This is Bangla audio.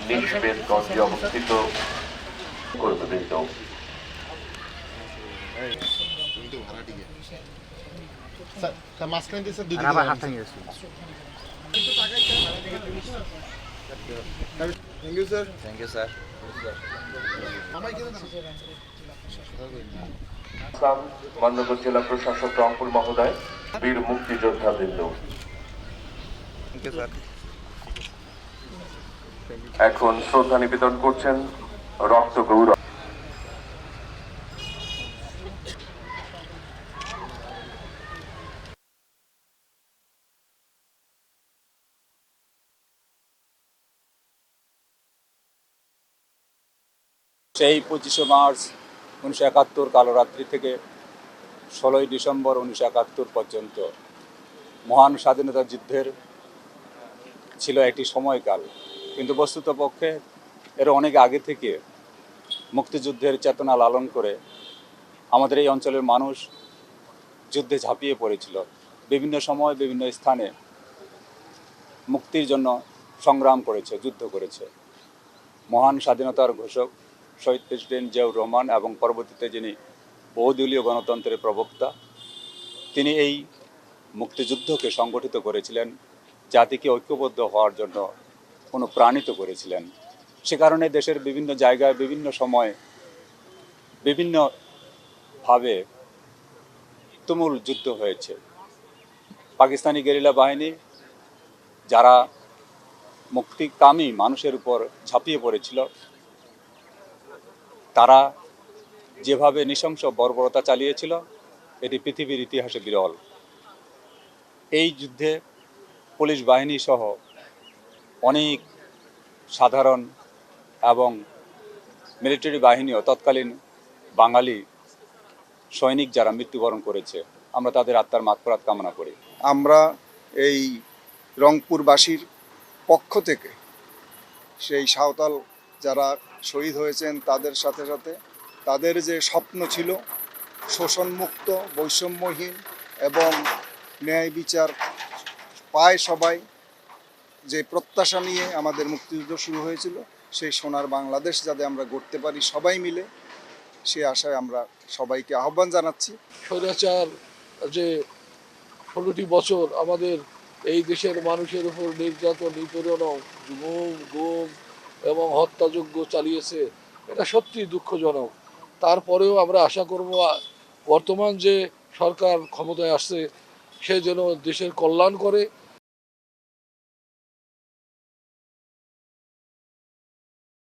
নিশবেদগঞ্জে অবস্থিত কর্মীবৃন্দ থ্যাংক ইউ স্যার। মান্যবর জেলা প্রশাসক রংপুর মহোদয়, বীর মুক্তিযোদ্ধা বৃন্দ, এখন শ্রদ্ধা নিবেদন করছেন রক্ত গৌরব। সেই 25শে মার্চ 1971 কালরাত্রি থেকে 16ই ডিসেম্বর 1971 পর্যন্ত মহান স্বাধীনতা যুদ্ধের ছিল একটি সময়কাল, কিন্তু বস্তুতপক্ষে এর অনেক আগে থেকে মুক্তিযুদ্ধের চেতনা লালন করে আমাদের এই অঞ্চলের মানুষ যুদ্ধে ঝাঁপিয়ে পড়েছিল। বিভিন্ন সময় বিভিন্ন স্থানে মুক্তির জন্য সংগ্রাম করেছে, যুদ্ধ করেছে। মহান স্বাধীনতার ঘোষক শহীদ প্রেসিডেন্ট জিয়াউর রহমান এবং পরবর্তীতে যিনি বহুদলীয় গণতন্ত্রের প্রবক্তা, তিনি এই মুক্তিযুদ্ধকে সংগঠিত করেছিলেন, জাতিকে ঐক্যবদ্ধ হওয়ার জন্য অনুপ্রাণিত করেছিলেন। সে কারণে দেশের বিভিন্ন জায়গায় বিভিন্ন সময় বিভিন্নভাবে তুমুল যুদ্ধ হয়েছে। পাকিস্তানি গেরিলা বাহিনী যারা মুক্তিকামী মানুষের উপর ঝাঁপিয়ে পড়েছিল, তারা যেভাবে নৃশংস বর্বরতা চালিয়েছিল এটি পৃথিবীর ইতিহাসে বিরল। এই যুদ্ধে পুলিশ বাহিনী সহ অনেক সাধারণ এবং মিলিটারি বাহিনীও তৎকালীন বাঙালি সৈনিক যারা মৃত্যুবরণ করেছে, আমরা তাদের আত্মার মাগফিরাত কামনা করি। আমরা এই রংপুরবাসীর পক্ষ থেকে সেই সাঁওতাল যারা শহীদ হয়েছেন তাদের সাথে সাথে তাদের যে স্বপ্ন ছিল শোষণমুক্ত, বৈষম্যহীন এবং ন্যায় বিচার পায় সবাই, যে প্রত্যাশা নিয়ে আমাদের মুক্তিযুদ্ধ শুরু হয়েছিল, সেই সোনার বাংলাদেশ যাতে আমরা গড়তে পারি সবাই মিলে, সে আশায় আমরা সবাইকে আহ্বান জানাচ্ছি। স্বৈরাচার যে 16টি বছর আমাদের এই দেশের মানুষের উপর নির্যাতন, নিপীড়ন, গুম এবং হত্যাযজ্ঞ চালিয়েছে, এটা সত্যি দুঃখজনক। তারপরেও আমরা আশা করব বর্তমান যে সরকার ক্ষমতায় আসছে সে যেন দেশের কল্যাণ করে